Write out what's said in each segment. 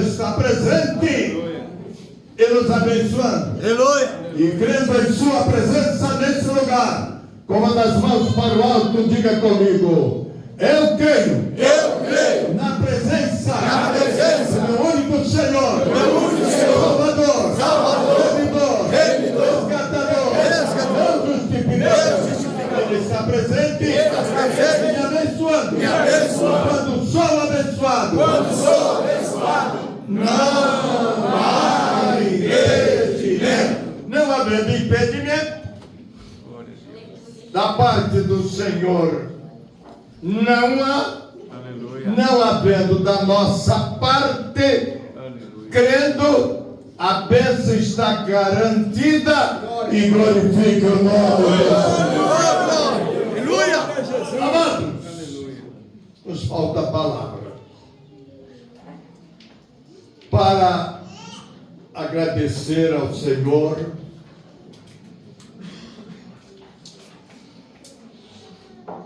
está presente e nos abençoando. Aleluia. E crendo em sua presença nesse lugar, comanda as mãos para o alto, diga comigo: eu creio na presença do único Senhor, Salvador, Remidor, Resgatador, justificador. Ele está presente e abençoando. Quando sou abençoado, não há impedimento. Não havendo impedimento da parte do Senhor, não há. Não havendo da nossa parte, crendo, a bênção está garantida e glorifica o nome de Deus. Aleluia! Amados, nos falta a palavra para agradecer ao Senhor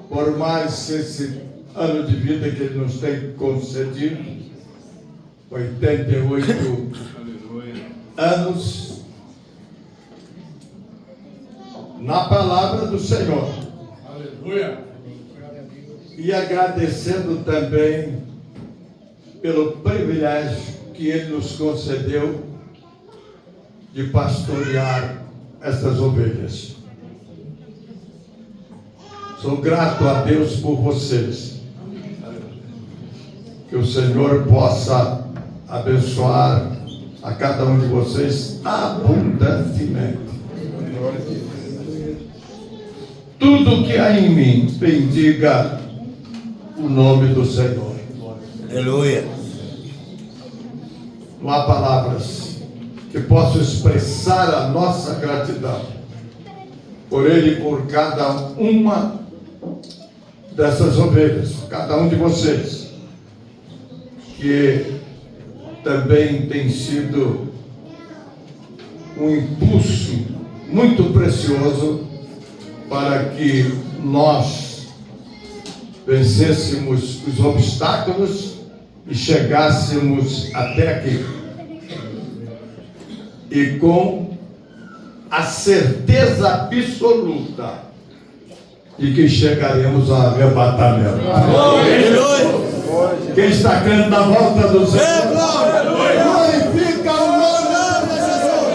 por mais esse ano de vida que Ele nos tem concedido, 88 anos, na palavra do Senhor. Aleluia. E agradecendo também pelo privilégio que Ele nos concedeu de pastorear estas ovelhas. Sou grato a Deus por vocês. Que o Senhor possa abençoar a cada um de vocês abundantemente. Tudo que há em mim bendiga o nome do Senhor. Aleluia. Não há palavras que possam expressar a nossa gratidão por Ele e por cada uma dessas ovelhas, cada um de vocês, que também tem sido um impulso muito precioso para que nós vencêssemos os obstáculos e chegássemos até aqui. E com a certeza absoluta de que chegaremos ao arrebatamento. Quem está crendo na volta do Senhor, glorifica o nome do Senhor.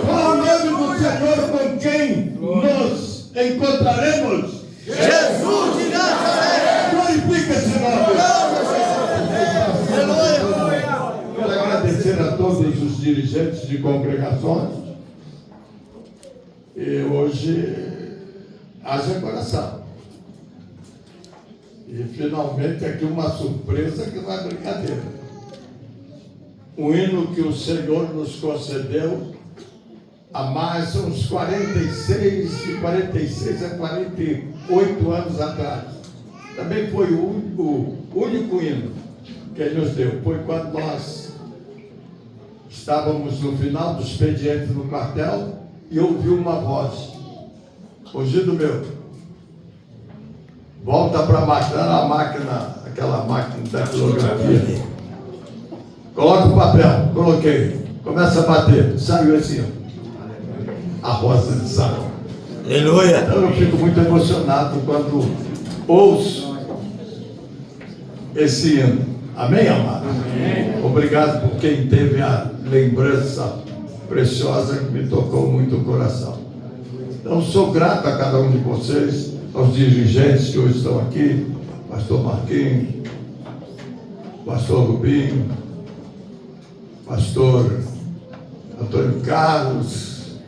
Qual o nome do Senhor com quem nos encontraremos? Jesus de Nazaré. Glorifica esse nome. Quero agradecer a todos os dirigentes de congregações. E hoje haja coração. E finalmente aqui uma surpresa que não é brincadeira. Um hino que o Senhor nos concedeu há mais uns 46 a 48 anos atrás. Também foi o único hino que Ele nos deu. Foi quando nós estávamos no final do expediente no quartel e ouvi uma voz: Fugido meu, volta para a máquina, aquela máquina de datilografia. Coloca o papel, coloquei, começa a bater, saiu assim, a rosa de Sarão. Aleluia. Então eu fico muito emocionado quando ouço esse hino. Amém, amado? Amém. Obrigado por quem teve a lembrança preciosa que me tocou muito o coração. Então sou grato a cada um de vocês, aos dirigentes que hoje estão aqui, pastor Marquinhos, pastor Rubinho, pastor Antônio Carlos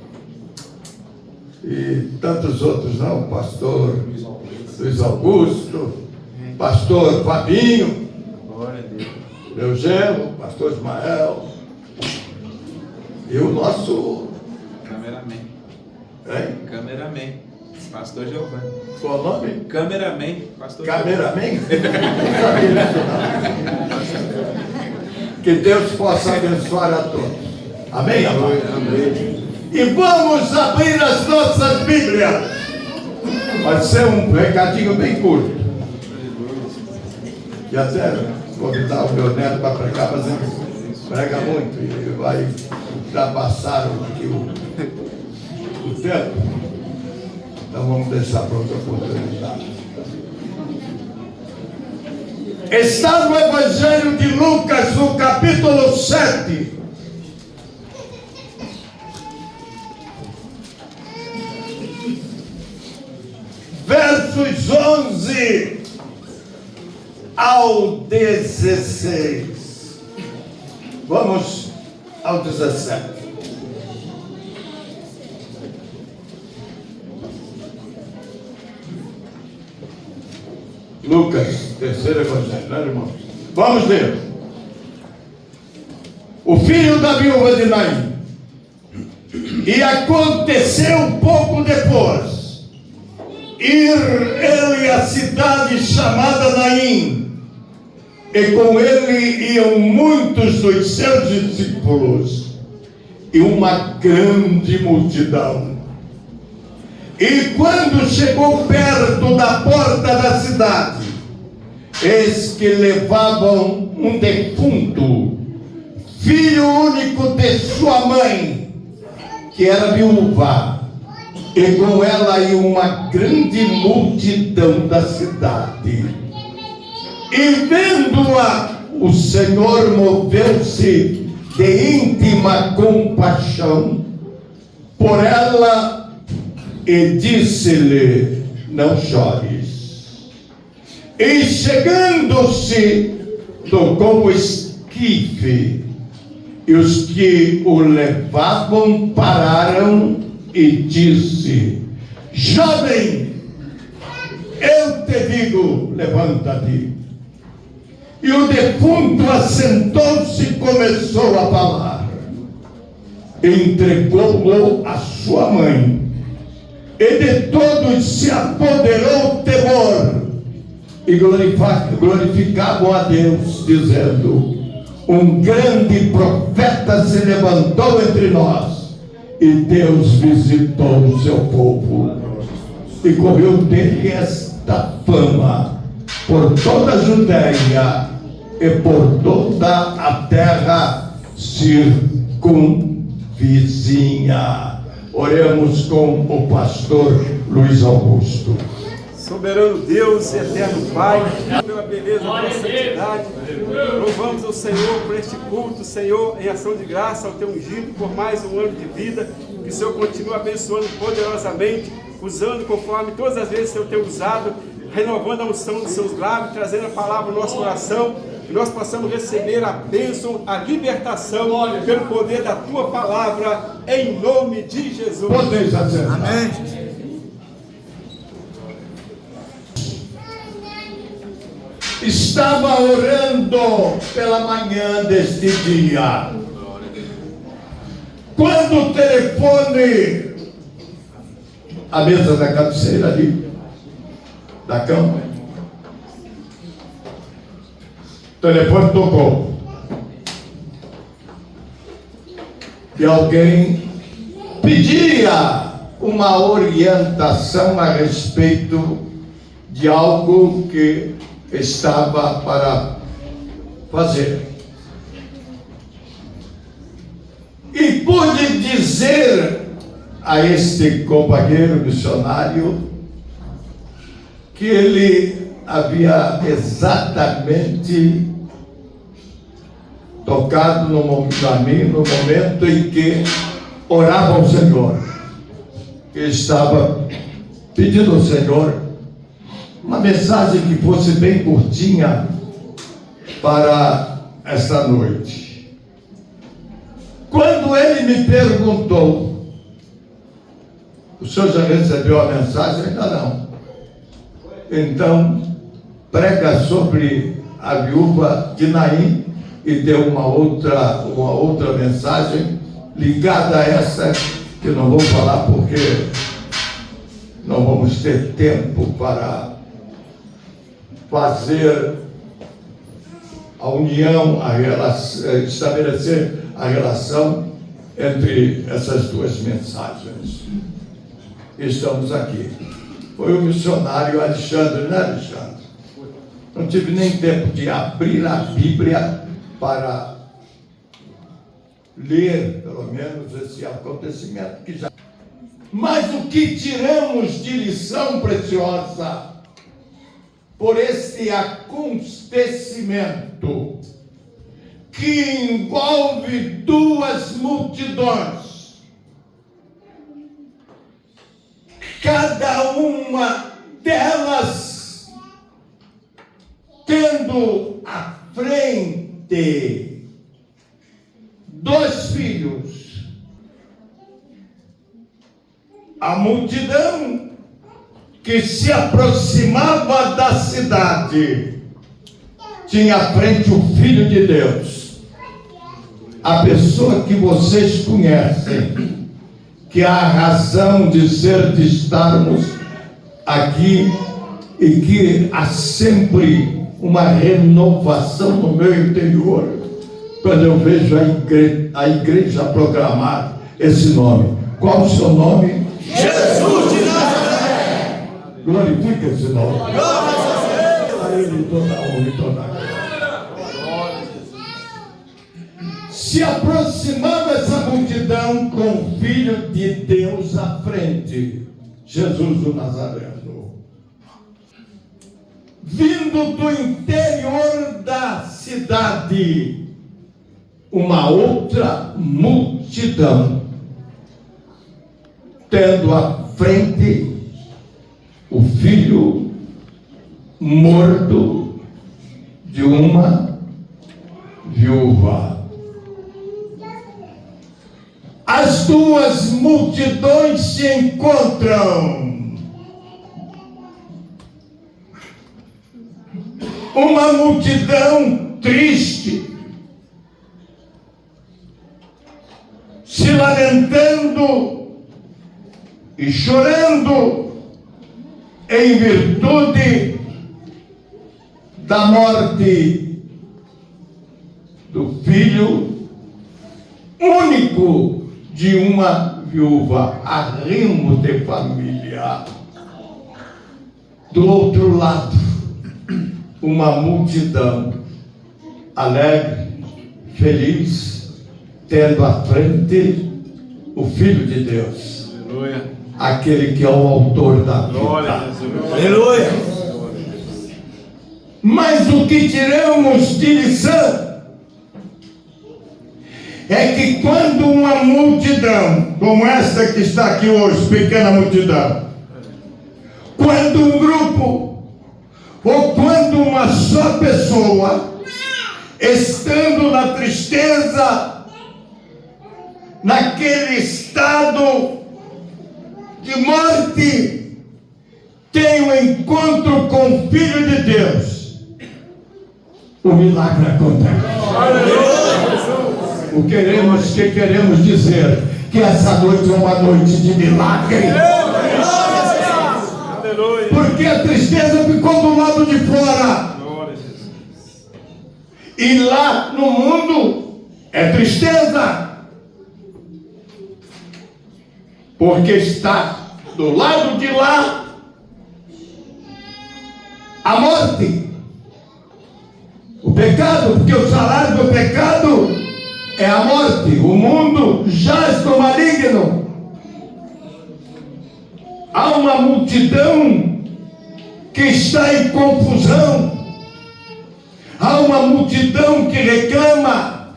e tantos outros, não, pastor Luiz Augusto, pastor Fabinho, meu genro, pastor Ismael e o nosso Cameraman. Hein? Cameraman. Pastor Giovanni. Qual o nome? Cameraman. Pastor Cameraman? Que Deus possa abençoar a todos. Amém, amado? Amém. E vamos abrir as nossas Bíblias. Vai ser um recadinho bem curto. E até convidar o meu neto para pregar, mas ele prega muito e vai ultrapassar aqui o tempo. Então vamos deixar para outra oportunidade. Está no Evangelho de Lucas, no capítulo 7. Versos 11 ao 16. Vamos ao 17. Lucas, terceiro evangelho, né, irmão? Vamos ler. O filho da viúva de Naim. E aconteceu pouco depois ir ele à cidade chamada Naim, e com ele iam muitos dos seus discípulos e uma grande multidão. E quando chegou perto da porta da cidade, eis que levavam um defunto, filho único de sua mãe, que era viúva, e com ela ia uma grande multidão da cidade. E vendo-a, o Senhor moveu-se de íntima compaixão por ela e disse-lhe: não chores. E chegando-se, tocou o esquife, e os que o levavam pararam e disse: jovem, eu te digo, levanta-te. E o defunto assentou-se e começou a falar. Entregou-o à sua mãe, e de todos se apoderou o temor, e glorificavam a Deus, dizendo: um grande profeta se levantou entre nós, e Deus visitou o seu povo. E correu dele esta fama por toda a Judéia e por toda a terra circunvizinha. Oremos com o pastor Luiz Augusto. Soberano Deus, eterno Pai, pela beleza da tua santidade, louvamos ao Senhor por este culto, Senhor, em ação de graça ao teu ungido, por mais um ano de vida, que o Senhor continue abençoando poderosamente, usando conforme todas as vezes que o Senhor tem usado, renovando a unção dos seus lábios, trazendo a palavra no nosso coração, que nós possamos receber a bênção, a libertação, pelo poder da tua palavra, em nome de Jesus. Podeis acertar. Amém. Estava orando pela manhã deste dia, quando o telefone, a mesa da cabeceira ali, da cama, o telefone tocou, e alguém pedia uma orientação a respeito de algo que estava para fazer. E pude dizer a este companheiro missionário que ele havia exatamente tocado no momento em que orava ao Senhor, que estava pedindo ao Senhor uma mensagem que fosse bem curtinha para esta noite. Quando ele me perguntou: o senhor já recebeu a mensagem? Ainda não. Então, prega sobre a viúva de Naim, e deu uma outra mensagem ligada a essa, que não vou falar porque não vamos ter tempo para fazer a união, estabelecer a relação entre essas duas mensagens. Estamos aqui. Foi o missionário Alexandre, né, Alexandre? Não tive nem tempo de abrir a Bíblia para ler, pelo menos, esse acontecimento que já... Mas o que tiramos de lição preciosa por este acontecimento que envolve duas multidões, cada uma delas tendo à frente dois filhos. A multidão que se aproximava da cidade tinha à frente o Filho de Deus, a pessoa que vocês conhecem, que é a razão de ser, de estarmos aqui, e que há sempre uma renovação no meu interior quando eu vejo a igreja proclamar esse nome. Qual o seu nome? Jesus de Nazaré. Glorifica esse nome. A Ele toda a honra e toda a glória. Se aproximava essa multidão com o Filho de Deus à frente, Jesus do Nazareno, vindo do interior da cidade, uma outra multidão, tendo à frente o filho morto de uma viúva. As duas multidões se encontram. Uma multidão triste, se lamentando e chorando em virtude da morte do filho único de uma viúva, arrimo de família. Do outro lado, uma multidão alegre, feliz, tendo à frente o Filho de Deus. Aleluia. Aquele que é o autor da vida. Glória a Jesus. Aleluia. Mas o que tiramos de lição é que quando uma multidão, como esta que está aqui hoje, pequena multidão, quando um grupo, ou quando uma só pessoa, estando na tristeza, naquele estado de morte, tem um encontro com o Filho de Deus, o milagre acontece. O que queremos dizer que essa noite é uma noite de milagre. Aleluia. Porque a tristeza ficou do lado de fora. Glória a Jesus. E lá no mundo é tristeza. Porque está do lado de lá a morte, o pecado, porque o salário do pecado é a morte. O mundo jaz do maligno. Há uma multidão que está em confusão. Há uma multidão que reclama.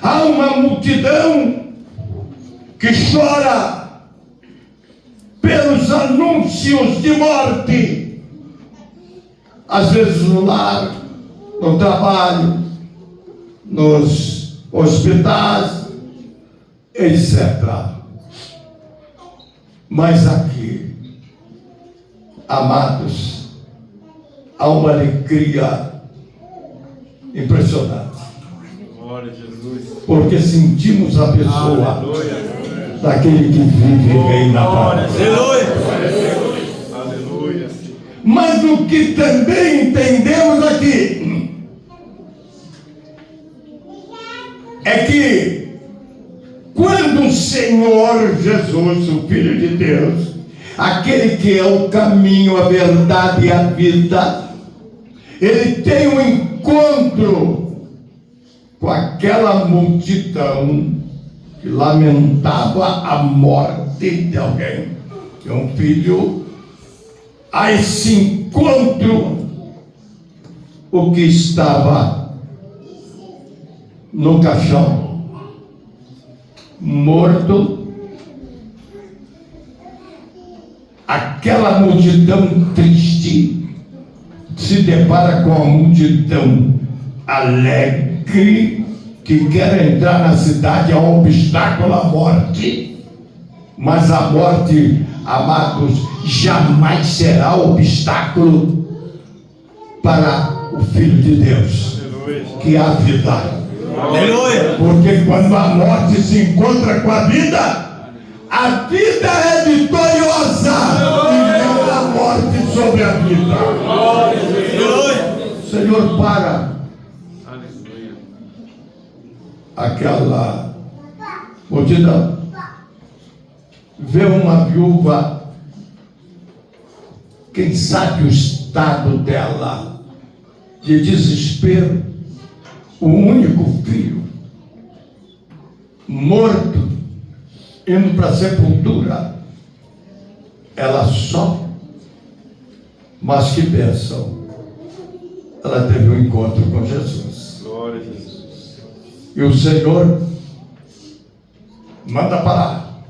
Há uma multidão que chora pelos anúncios de morte, às vezes no lar, no trabalho, nos hospitais, etc. Mas aqui, amados, há uma alegria impressionante. Glória a Jesus. Porque sentimos a pessoa Aleluia. daquele que vive e reina para nós. Aleluia. Aleluia. Mas o que também entendemos aqui é que quando o Senhor Jesus, o Filho de Deus, aquele que é o caminho, a verdade e a vida, ele tem um encontro com aquela multidão que lamentava a morte de alguém, de um filho. A esse encontro, o que estava no caixão, morto, aquela multidão triste se depara com a multidão alegre que quer entrar na cidade. Há um obstáculo à morte, mas a morte, amados, jamais será obstáculo para o Filho de Deus, que é a vida. Aleluia. Porque quando a morte se encontra com a vida é vitoriosa, e não a morte sobre a vida. Aleluia. Senhor, para aquela multidão, vê uma viúva, quem sabe o estado dela de desespero, o único filho morto, indo para a sepultura, ela só, mas que bênção, ela teve um encontro com Jesus. Glória a Jesus. E o Senhor manda parar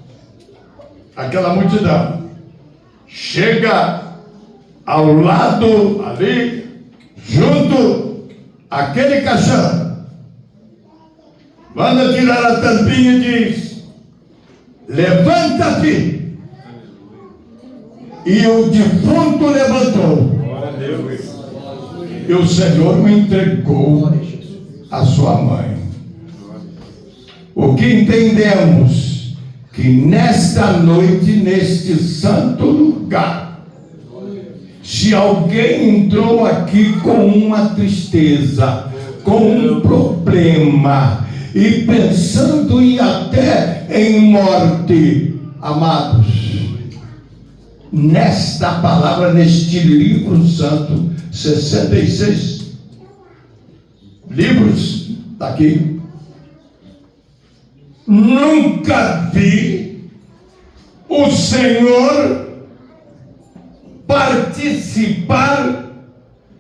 aquela multidão, chega ao lado ali, junto àquele caixão, manda tirar a tampinha e diz: levanta-te. E o defunto levantou. Glória a Deus. E o Senhor me entregou a sua mãe. O que entendemos? Que nesta noite, neste santo lugar, se alguém entrou aqui com uma tristeza, com um problema, e pensando em até em morte, amados, nesta palavra, neste livro santo, 66 livros daqui, nunca vi o Senhor participar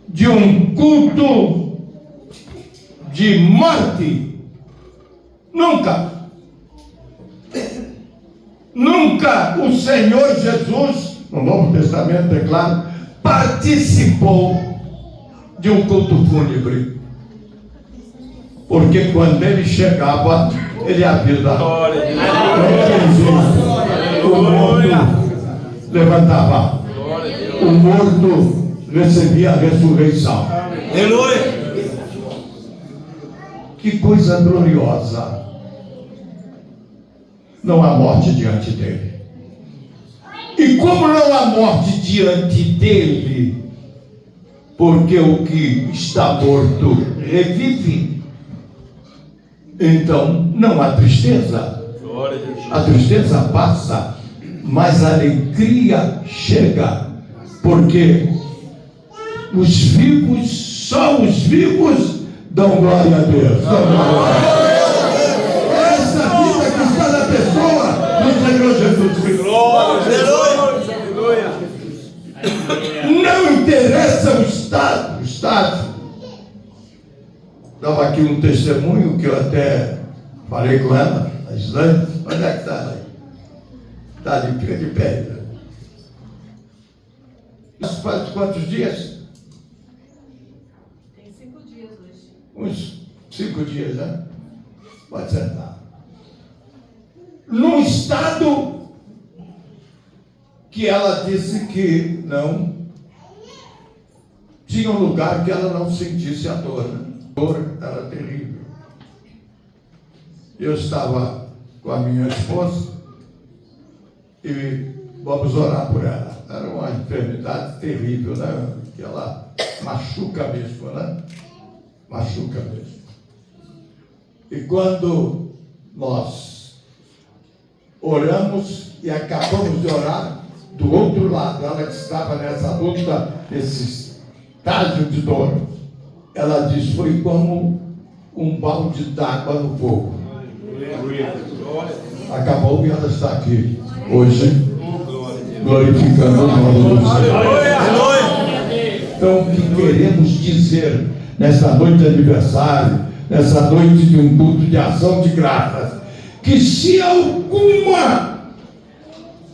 de um culto de morte. Nunca. Nunca o Senhor Jesus, no Novo Testamento, é claro, participou de um culto fúnebre. Porque quando ele chegava, ele havia dado. O morto levantava. O morto recebia a ressurreição. Aleluia. Que coisa gloriosa. Não há morte diante dele. E como não há morte diante dele, porque o que está morto revive, então não há tristeza. A tristeza passa, mas a alegria chega, porque os vivos, só os vivos dão glória a Deus. Dão glória a Deus. Essa vida que está na pessoa do Senhor Jesus Cristo. Aleluia. Não interessa o estado. Dava aqui um testemunho que eu até falei com ela, a Islândia. Onde é que está ela aí? Está ali, fica de pé. Faz quantos dias? Tem 5 dias hoje. Uns 5 dias, né? Pode sentar. Num estado que ela disse que não tinha um lugar que ela não sentisse a dor. A dor era terrível. Eu estava com a minha esposa e vamos orar por ela. Era uma enfermidade terrível, né? Que ela machuca mesmo, né? Machuca mesmo. E quando nós oramos e acabamos de orar, do outro lado, ela que estava nessa luta, nesse estágio de dor, ela diz: foi como um balde d'água no fogo. Acabou e ela está aqui hoje, glorificando o nome do Senhor. Então, o que queremos dizer nessa noite de aniversário, nessa noite de um culto de ação de graças, que se alguma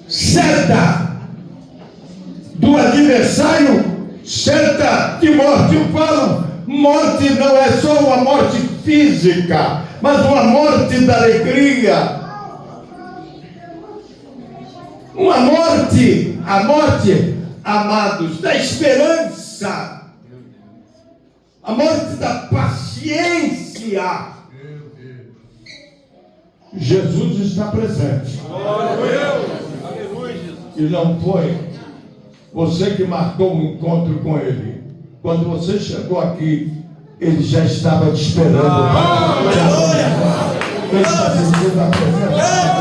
seta do adversário, seta de morte, eu falo, morte não é só uma morte física, mas uma morte da alegria, uma morte, a morte, amados, da esperança, a morte da paciência. Jesus está presente. E não foi você que marcou um encontro com Ele. Quando você chegou aqui, Ele já estava te esperando. Ele está sentindo a presença.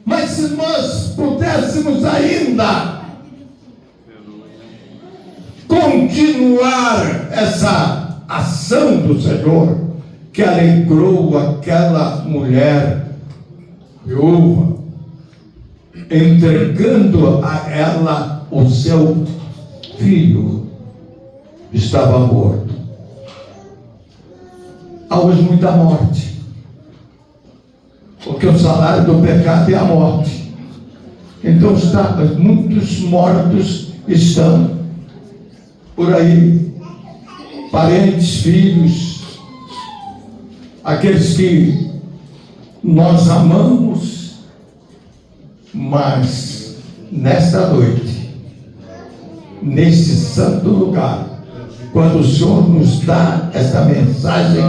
Mas se nós pudéssemos ainda continuar essa ação do Senhor, que alegrou aquela mulher viúva, entregando a ela o seu filho, estava morto. Há hoje muita morte, porque o salário do pecado é a morte. Então muitos mortos estão por aí, parentes, filhos, aqueles que nós amamos, mas nesta noite, nesse santo lugar, quando o Senhor nos dá esta mensagem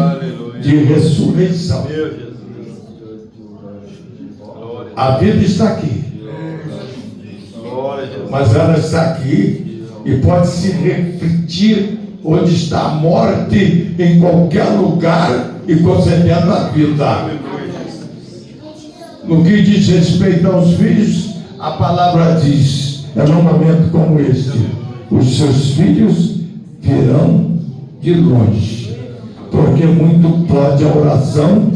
de ressurreição, a vida está aqui, mas ela está aqui e pode se refletir onde está a morte, em qualquer lugar, e concedendo a vida. No que diz respeito aos filhos, a palavra diz: é num momento como este, os seus filhos virão de longe, porque muito pode a oração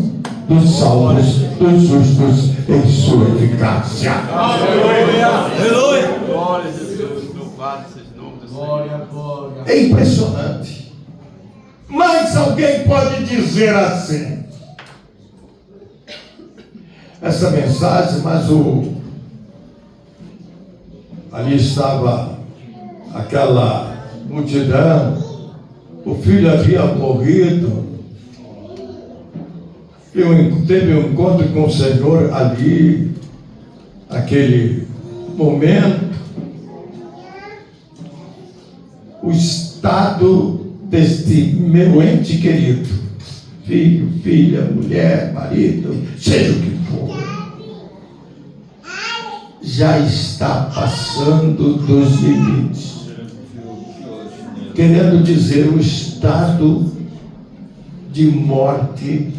dos salvos, dos justos, em sua eficácia. Aleluia! Glória a Jesus, louvado seja o nome do Senhor. É impressionante. Mas alguém pode dizer assim: essa mensagem, mas ali estava aquela multidão, o filho havia morrido, teve um encontro com o Senhor ali, aquele momento. O estado deste meu ente querido, filho, filha, mulher, marido, seja o que for, já está passando dos limites. Querendo dizer, o estado de morte,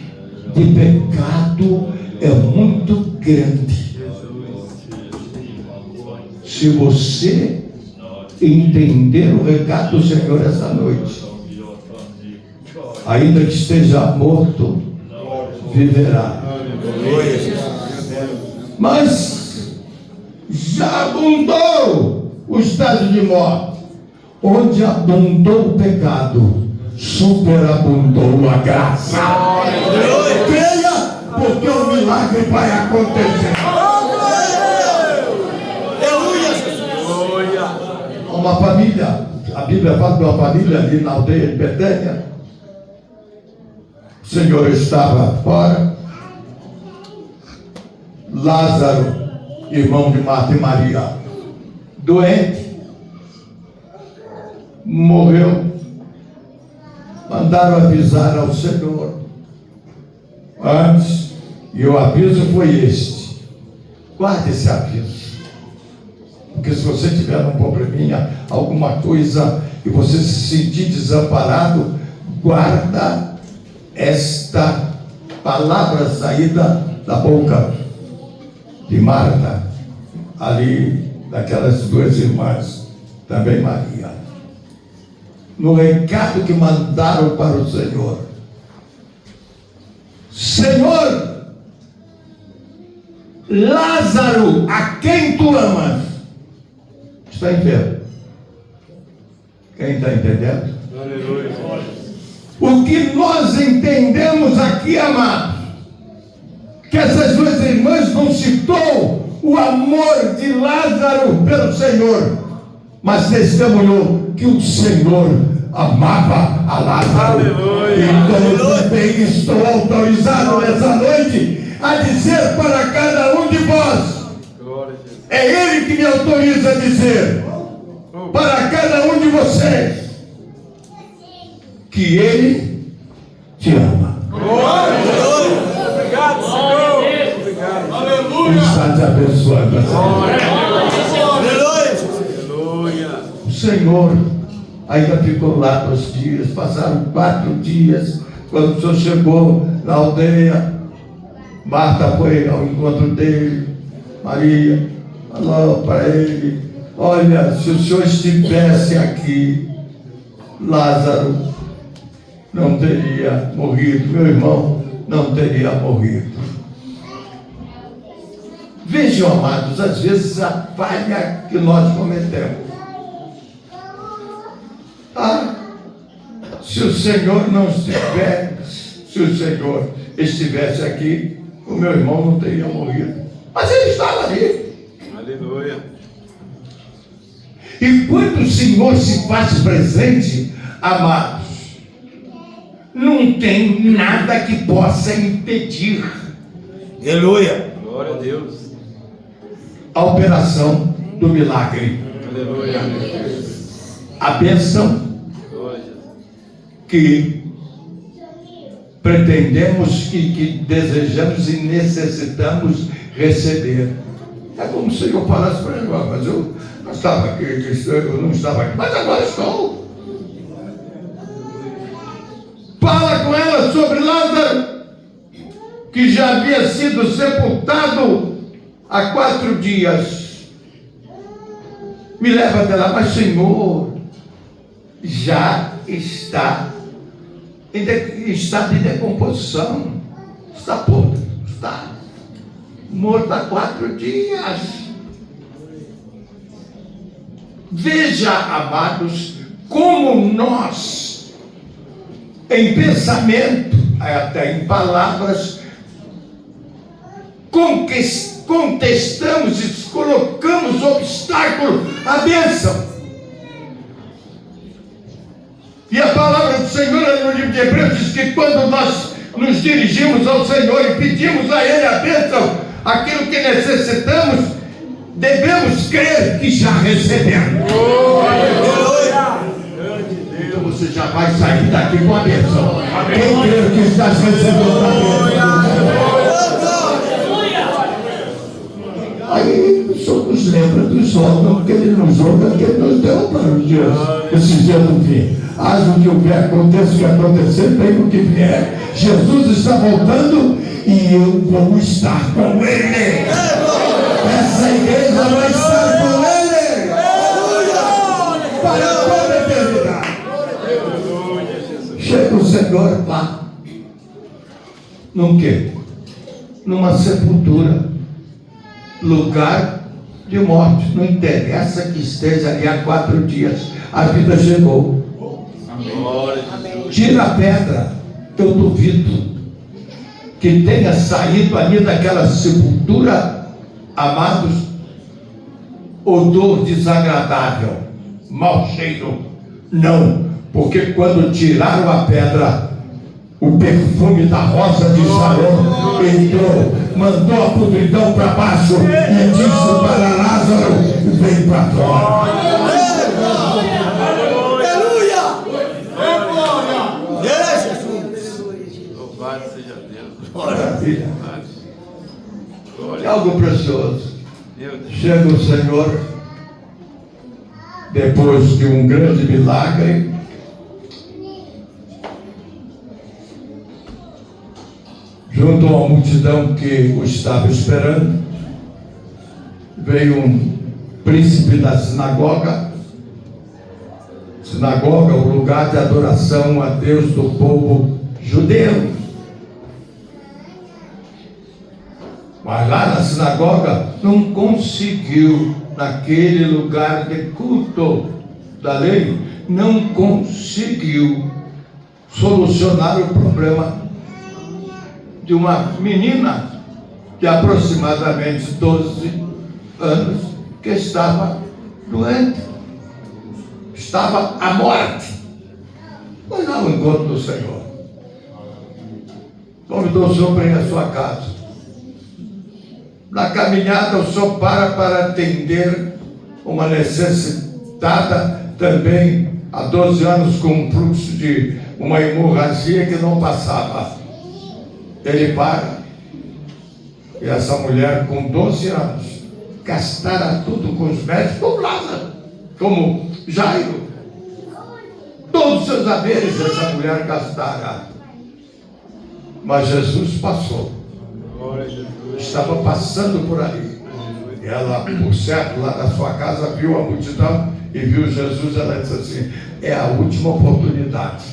de pecado é muito grande. Se você entender o recado do Senhor essa noite, ainda que esteja morto, viverá. Mas já abundou o estado de morte. Onde abundou o pecado, superabundou a graça. Creia, porque o milagre vai acontecer. Uma família, a Bíblia fala de uma família ali na aldeia de Betânia. O Senhor estava fora. Lázaro, irmão de Marta e Maria, doente, morreu. Mandaram avisar ao Senhor antes, e o aviso foi este: guarde esse aviso, porque se você tiver um probleminha, alguma coisa, e você se sentir desamparado, guarda esta palavra saída da boca de Marta, ali, daquelas duas irmãs, também Maria, no recado que mandaram para o Senhor: Senhor, Lázaro, a quem tu amas, está enfermo. Quem está entendendo? Aleluia. O que nós entendemos aqui, amados, que essas duas irmãs não citou o amor de Lázaro pelo Senhor, mas testemunhou que o Senhor amava a Lázaro. Aleluia. Então eu também estou autorizado nessa noite a dizer para cada um de vós, Glória a Jesus. é Ele que me autoriza a dizer para cada um de vocês que Ele te ama. Obrigado, Senhor. Obrigado. Ele está te abençoando. Aleluia. O Senhor ainda ficou lá 2 dias, passaram 4 dias. Quando o Senhor chegou na aldeia, Marta foi ao encontro dele. Maria falou para ele: olha, se o Senhor estivesse aqui, Lázaro não teria morrido, meu irmão não teria morrido. Vejam, amados, às vezes a falha que nós cometemos. Se o Senhor não estivesse, se o Senhor estivesse aqui, o meu irmão não teria morrido. Mas ele estava ali. Aleluia. E quando o Senhor se faz presente, amados, não tem nada que possa impedir Aleluia. Glória a Deus. a operação do milagre. Aleluia. A bênção Glória a Jesus. que pretendemos que desejamos e necessitamos receber. É como se eu falasse para ele: mas eu não estava aqui, eu não estava aqui, mas agora estou. Fala com ela sobre Lázaro, que já havia sido sepultado há 4 dias. Me leva até lá: mas Senhor, já está em estado de decomposição, está podre, está morto há 4 dias. Veja, amados, como nós, em pensamento, até em palavras, contestamos e colocamos obstáculo à bênção. E a palavra do Senhor no livro de Hebreus diz que quando nós nos dirigimos ao Senhor e pedimos a Ele a bênção, aquilo que necessitamos, devemos crer que já recebemos. Então você já vai sair daqui com a bênção. Quem crê que está recebendo a bênção? Aí o Senhor nos lembra dos órgãos que Ele nos ouve, que Ele nos deu para os dias, esses dias do fim. Haja o que houver, aconteça o que acontecer, venha o que vier. Jesus está voltando e eu vou estar com Ele. Essa igreja vai estar com Ele para toda a eternidade. Chega o Senhor lá, num quê? Numa sepultura, lugar de morte. Não interessa que esteja ali há 4 dias, a vida chegou. Tira a pedra. Eu duvido que tenha saído ali daquela sepultura, amados, odor desagradável, mau cheiro. Não, porque quando tiraram a pedra, o perfume da rosa de Sharon entrou, mandou a podridão para baixo e disse para Lázaro: vem para fora. Louvado seja Deus. Maravilha. Glória. É algo precioso. Meu Deus. Chega o Senhor, depois de um grande milagre, junto a uma multidão que o estava esperando, veio um príncipe da sinagoga, o lugar de adoração a Deus do povo judeu. Mas lá na sinagoga não conseguiu, naquele lugar de culto da lei, não conseguiu solucionar o problema de uma menina de aproximadamente 12 anos que estava doente, estava à morte. Foi lá no encontro do Senhor, convidou o Senhor para ir à sua casa. Na caminhada, o Senhor para atender uma necessitada também há 12 anos com um fluxo de uma hemorragia que não passava. Ele para, e essa mulher com 12 anos gastara tudo com os médicos, como Lázaro, como Jairo, todos os seus haveres essa mulher gastara. Mas Jesus passou, estava passando por ali. Ela, por certo, lá na sua casa, viu a multidão e viu Jesus. Ela disse assim: é a última oportunidade,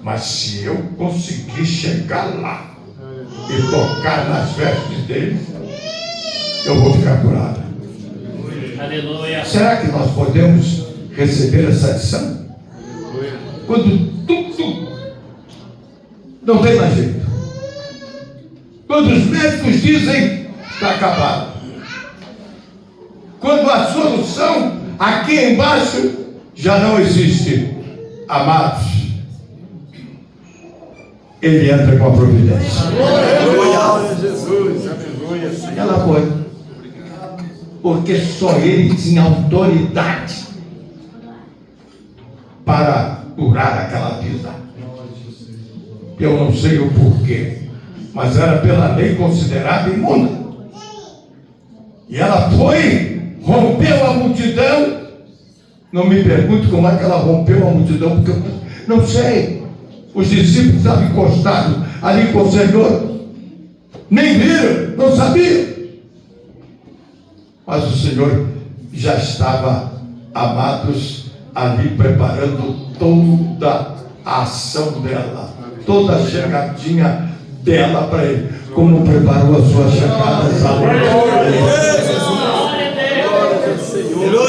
mas se eu conseguir chegar lá e tocar nas vestes dele, eu vou ficar curada. Aleluia. Será que nós podemos receber essa lição? Quando tudo não tem mais jeito, quando os médicos dizem está acabado, quando a solução aqui embaixo já não existe, amados, Ele entra com a providência. Glória a Jesus, aleluia. Ela foi, porque só Ele tinha autoridade para curar aquela vida. Eu não sei o porquê, mas era pela lei considerada imunda. E ela foi, rompeu a multidão. Não me pergunte como é que ela rompeu a multidão, porque eu não sei. Os discípulos estavam encostados ali com o Senhor, nem viram, não sabiam. Mas o Senhor já estava, amados, ali preparando toda a ação dela, toda a chegadinha dela para Ele, como preparou as suas chegadas.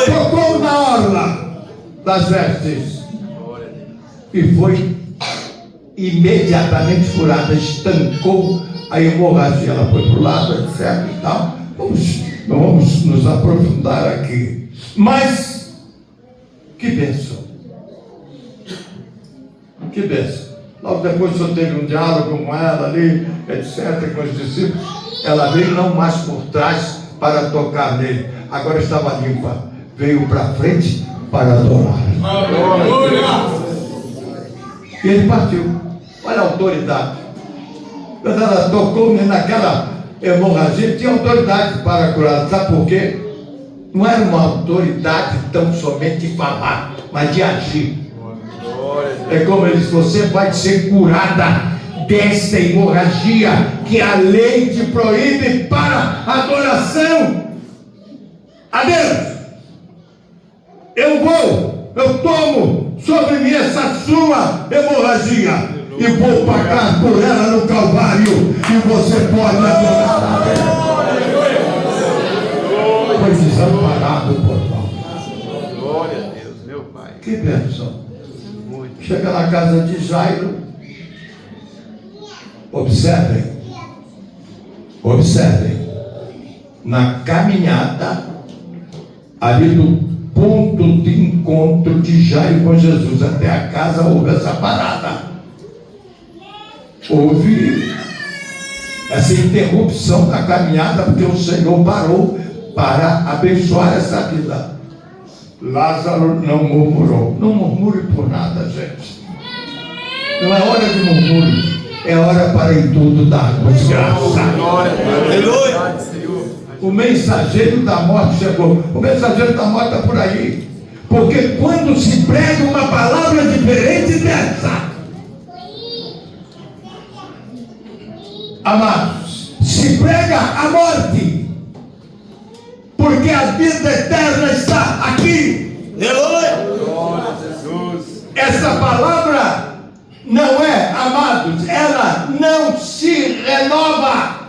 Tocou na orla das vestes e foi imediatamente curada, estancou a hemorragia. Ela foi para o lado, etc. e tal. Não vamos nos aprofundar aqui, mas que bênção, que bênção. Logo depois o Senhor teve um diálogo com ela ali, etc., com os discípulos. Ela veio não mais por trás para tocar nele, agora estava limpa, veio para frente para adorar. E ele partiu. Olha a autoridade. Quando ela tocou naquela hemorragia, tinha autoridade para curar. Sabe por quê? Não era uma autoridade tão somente de falar, mas de agir. É como ele disse: você vai ser curada desta hemorragia que a lei te proíbe para adoração a Deus. Eu tomo sobre mim essa sua hemorragia e vou pagar por ela no Calvário, e você pode adorar a Deus. Foi desamparado por nós. Glória a Deus, meu Pai. Que bênção. Chega na casa de Jairo. Observem, na caminhada ali do ponto de encontro de Jairo com Jesus até a casa, houve essa parada, houve essa interrupção da caminhada, porque o Senhor parou para abençoar essa vida. Lázaro não murmurou. Não murmure por nada, gente. Não é hora de murmúrio, é hora para em tudo dar graça. Aleluia. O mensageiro da morte chegou. O mensageiro da morte está por aí. Porque quando se prega uma palavra diferente dessa, Amados, se prega a morte, porque a vida eterna está aqui. Aleluia. Glória a Jesus. Essa palavra não é, amados, ela não se renova.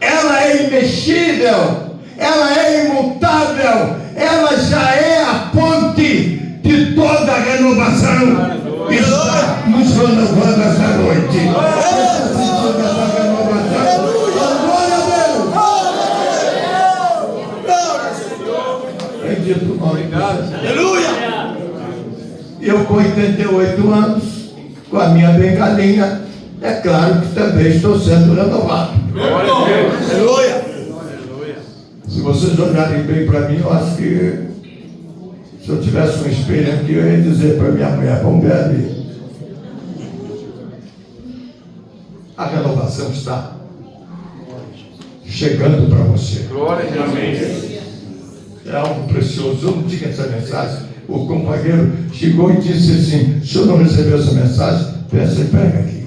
Ela é imexível, ela é imutável, ela já é a ponte de toda a renovação. Está nos renovando essa noite. Está sentindo essa renovação? Glória a Deus! Bendito o nome de Jesus. Aleluia. Eu com 88 anos, com a minha bengalinha, é claro que também estou sendo renovado. Glória a Deus. Aleluia. Aleluia. Se vocês olharem bem para mim, eu acho que se eu tivesse um espelho aqui, eu ia dizer para minha mulher, vamos ver ali. A renovação está chegando para você. Glória a Deus. É algo precioso. Eu não tinha essa mensagem. O companheiro chegou e disse assim: o senhor não recebeu essa mensagem? Você pega aqui.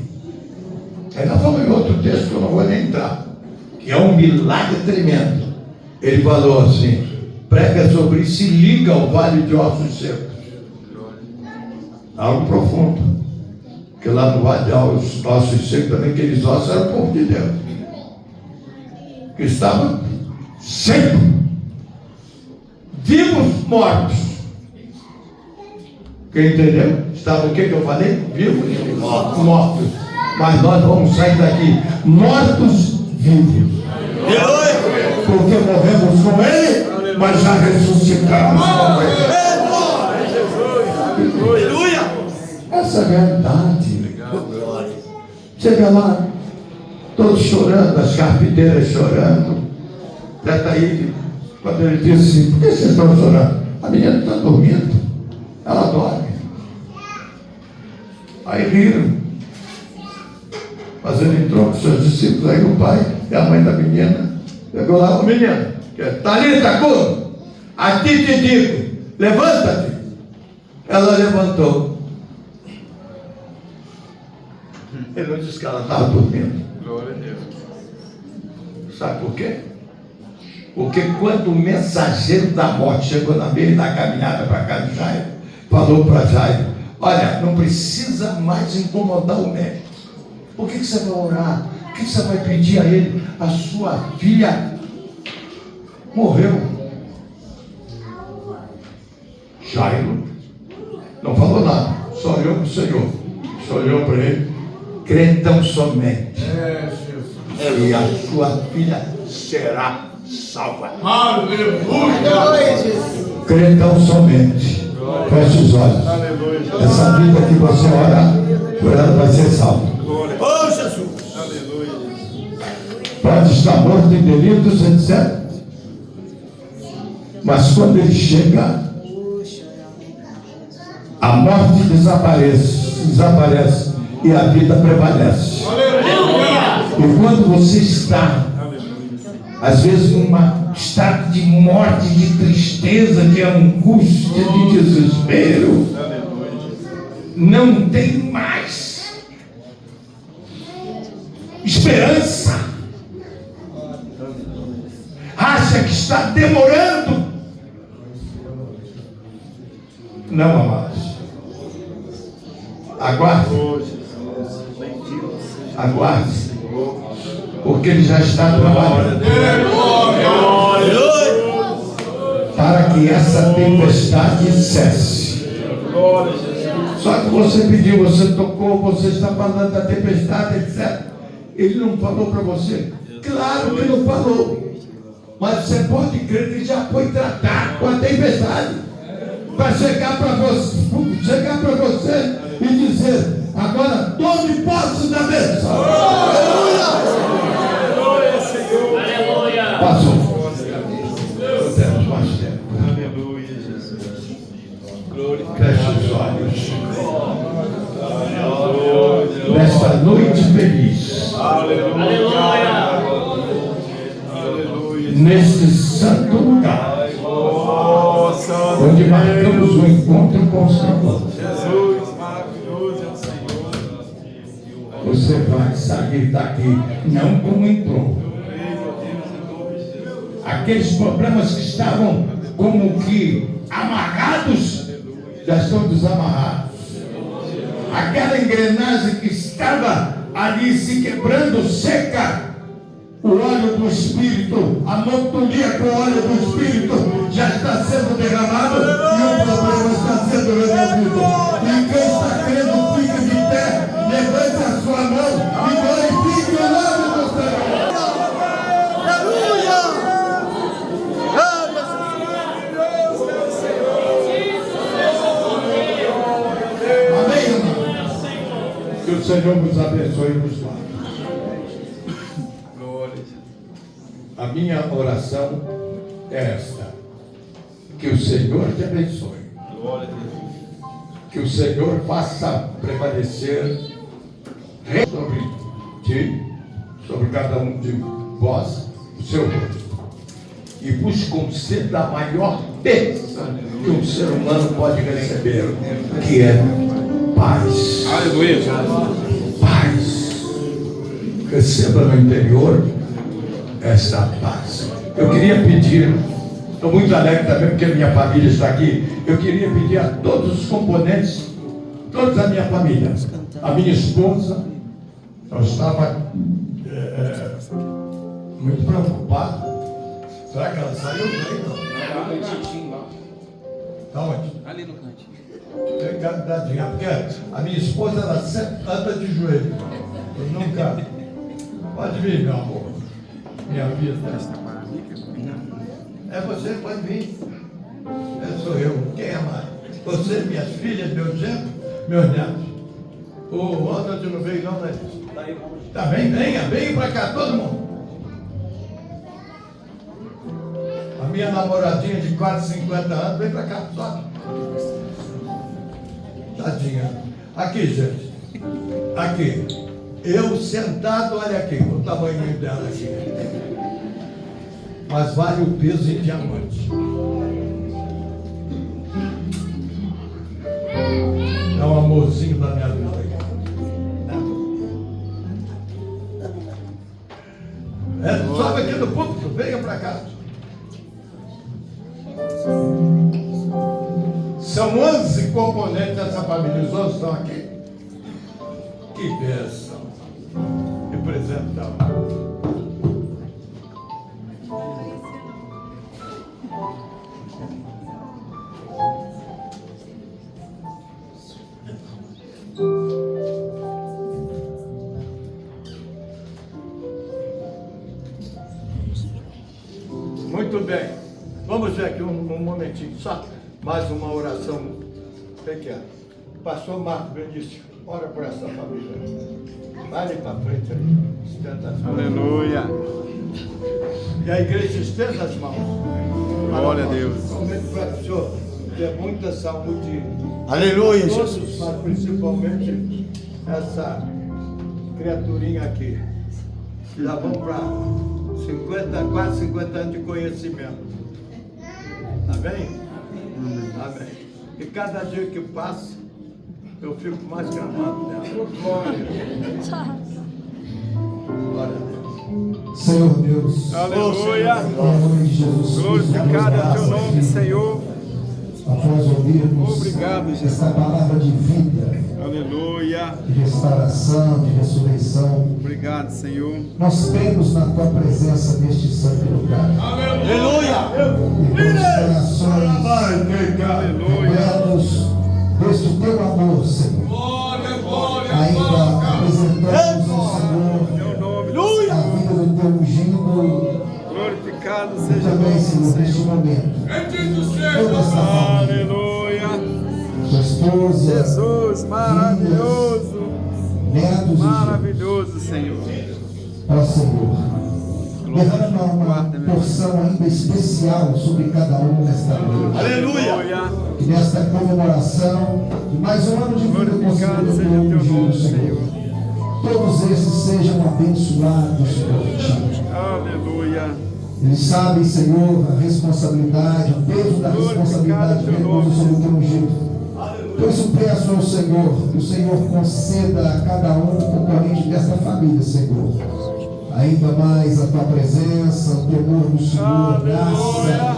Aí nós falamos em outro texto que eu não vou nem entrar, que é um milagre tremendo. Ele falou assim: prega sobre isso e liga ao vale de ossos secos. Algo profundo. Porque lá no vale de ossos secos também, aqueles ossos eram o povo de Deus, que estavam secos, vivos, mortos. Quem entendeu? Estavam o que eu falei? Vivos, mortos. Mas nós vamos sair daqui mortos, vivos. Aleluia. Porque morremos com Ele, mas já ressuscitamos com Ele. Aleluia. Essa é a realidade. Glória. Chega lá, todos chorando, as carpideiras chorando. Já está aí, quando ele disse assim: por que vocês estão chorando? A menina está dormindo, ela dorme. Aí riram. Mas ele entrou com seus discípulos, aí o pai e a mãe da menina pegou lá: ô menina, Talita cum, a ti te digo, levanta-te. Ela levantou. Ele não disse que ela estava dormindo. Glória a Deus. Sabe por quê? Porque quando o mensageiro da morte chegou na beira da caminhada para casa de Jairo, falou para Jairo: olha, não precisa mais incomodar o médico. Por que você vai orar? O que você vai pedir a ele? A sua filha morreu. Jairo não falou nada, só olhou para o Senhor, só olhou para ele: crê tão somente, e a sua filha será salva. Crê tão somente. Feche os olhos. Aleluia. Essa vida que você ora por ela vai ser salva. Glória. Oh, Jesus. Aleluia. Pode estar morto em delitos, etc. Mas quando ele chega, a morte desaparece e a vida prevalece. E quando você está, às vezes, num estado de morte, de tristeza, de angústia, de desespero, não tem mais esperança, acha que está demorando. Não, amados, aguarde, aguarde, porque ele já está trabalhando para que essa tempestade cesse. Só que você pediu, você tocou, você está falando da tempestade, etc. Ele não falou para você? Claro que não falou. Mas você pode crer que já foi tratado com a tempestade para chegar para você e dizer: agora tome posse da bênção. Glória, Senhor. Passou. Não temos mais tempo. Aleluia, Jesus. Glória. Feche os olhos. Nesta noite feliz, Aleluia. Aleluia. neste santo lugar, Oh, Santo onde marcamos o encontro com o Senhor, Jesus, maravilhoso é o Senhor. você você vai sair daqui, não como entrou. Aqueles problemas que estavam como que amarrados, já estão desamarrados. Aquela engrenagem que estava ali se quebrando, seca. O óleo do Espírito, a motoria com o óleo do Espírito já está sendo derramado e o problema está sendo resolvido. E quem está crendo, fica de pé, levante a sua mão e glorifique o nome do Senhor. Aleluia! Amém, irmão? Que o Senhor nos abençoe e nos guarde. A minha oração é esta: que o Senhor te abençoe, que o Senhor faça prevalecer sobre ti, sobre cada um de vós, o seu rosto, e vos conceda a maior bênção que um ser humano pode receber, que é paz. Aleluia. Paz. Receba no interior essa paz. Eu queria pedir, estou muito alegre também porque a minha família está aqui. Eu queria pedir a todos os componentes, toda a minha família, a minha esposa, eu estava muito preocupado. Será que ela saiu? Está onde? Ali no cantinho. Dadinha, porque a minha esposa ela sempre anda de joelho. Eu nunca. Pode vir, meu amor. Minha vida. É você, pode vir. Sou eu. Quem é mais? Você, minhas filhas, meus genros, meus netos. O Ronald não veio não, né? Tá bem? Venha pra cá, todo mundo. A minha namoradinha de quase 50 anos, vem pra cá, sobe. Tadinha. Aqui, gente. Aqui. Eu sentado, olha aqui, o tamanho dela aqui. Mas vale o peso em diamante. É um amorzinho da minha vida. Sobe aqui no púlpito, venha pra cá. São 11 componentes dessa família, os outros estão aqui. Que bênção. Representão. Muito bem. Vamos ver aqui um momentinho, só mais uma oração pequena. Pastor Marcos Benício, ora por essa família. Vai ali para frente aí. Estenda as mãos. Aleluia. E a igreja estenda as mãos. Glória a Deus. Principalmente para o Senhor ter muita saúde. Aleluia, Todos, Jesus. mas principalmente essa criaturinha aqui. Já vamos para quase 50 anos de conhecimento. Amém? Amém. E cada dia que passa, eu fico mais clamando dela. Glória a Deus. Senhor Deus. Aleluia. Em nome de Jesus. Glorificado é o teu nome, Senhor. Após ouvirmos Obrigado, Jesus. esta palavra de vida, Aleluia. de restauração, de ressurreição, Obrigado, Senhor. nós cremos na tua presença neste santo lugar. Aleluia. E com os corações Aleluia. repletos deste teu amor, Senhor. Ainda apresentamos ao Senhor Teu nome. a vida do teu ungido Glorificado e seja o também, nome Senhor, do neste Senhor. momento. Toda esta família, Aleluia. sua esposa, Jesus, maravilhoso. netos e Maravilhoso, Senhor. ó Senhor, derrama uma porção ainda especial sobre cada um nesta noite. Aleluia. Que nesta comemoração de mais um ano de vida Glorificado concedido seja pelo o teu ungido nome, Senhor, Senhor. todos esses sejam abençoados por ti. Aleluia. Eles sabem, Senhor, a responsabilidade, o peso da responsabilidade que repousa sobre o teu ungido. Por isso peço ao Senhor que o Senhor conceda a cada um componente desta família, Senhor, ainda mais a tua presença, o temor do Senhor, graça,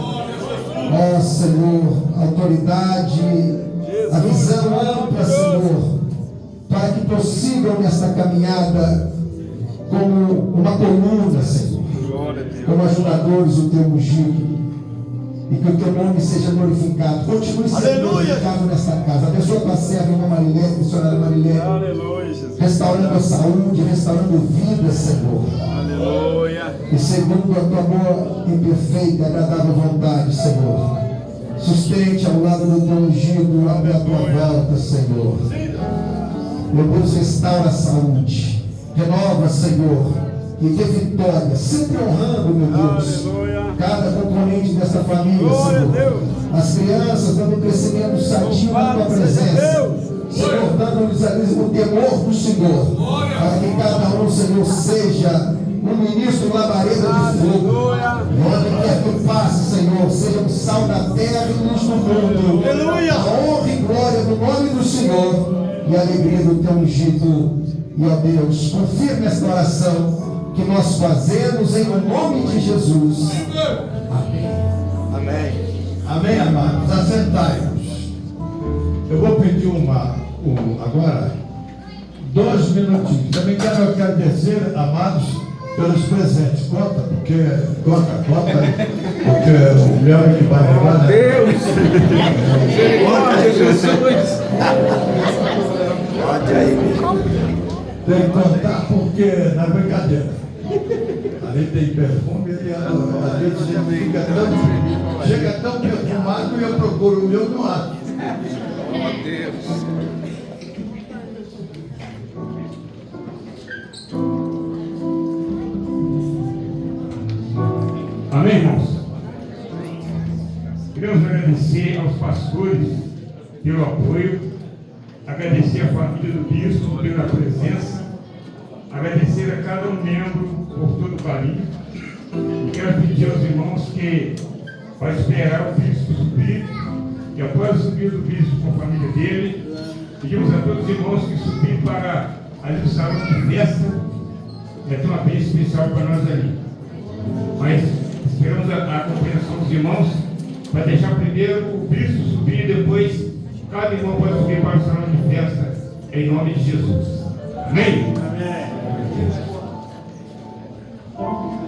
ó Senhor, autoridade, a visão ampla, Senhor, para que prossigam nesta caminhada como uma coluna, Senhor, como ajudadores do teu ungido, e que o teu nome seja glorificado. Continue sendo glorificado nesta casa. Abençoa a tua serva, irmã Marilene, missionária Marilene, restaurando a saúde, restaurando vida, Senhor. Aleluia. E segundo a tua boa e perfeita e agradável vontade, Senhor, sustente ao lado do teu ungido até a tua volta, Senhor. Meu Deus, restaura a saúde, renova, Senhor, e dê vitória, sempre honrando, meu Deus, cada componente desta família, Senhor. As crianças dando um crescimento sadio na tua presença, Senhor, dando-lhes o temor do Senhor, para que cada um, Senhor, seja um ministro labareda de fogo. Onde quer que passe, Senhor, seja um sal da terra e luz do mundo. A honra e glória do nome do Senhor e a alegria do teu ungido. E ó Deus, confirme esta oração que nós fazemos em nome de Jesus. Amém. Amém. Amém, amados. Assentai-vos. Eu vou pedir agora 2 minutinhos. Também quero agradecer, amados, pelos presentes. Conta, porque o meu é que vai levar. Deus! Pode aí. Tem que contar porque não é brincadeira. Ali tem perfume e às vezes chega tão perfumado e eu procuro o meu no ar. Oh, Deus! Amém, irmãos? Queremos agradecer aos pastores pelo apoio, agradecer à família do bispo pela presença, agradecer a cada um membro por todo o carinho. E quero pedir aos irmãos que, para esperar o bispo subir, e após o subir do bispo com a família dele, pedimos a todos os irmãos que subirem para ali o salão de festa. Vai ter uma bênção especial para nós ali. Mas esperamos a compreensão dos irmãos para deixar primeiro o bispo subir e depois cada irmão pode subir para o salão de festa em nome de Jesus. Amém?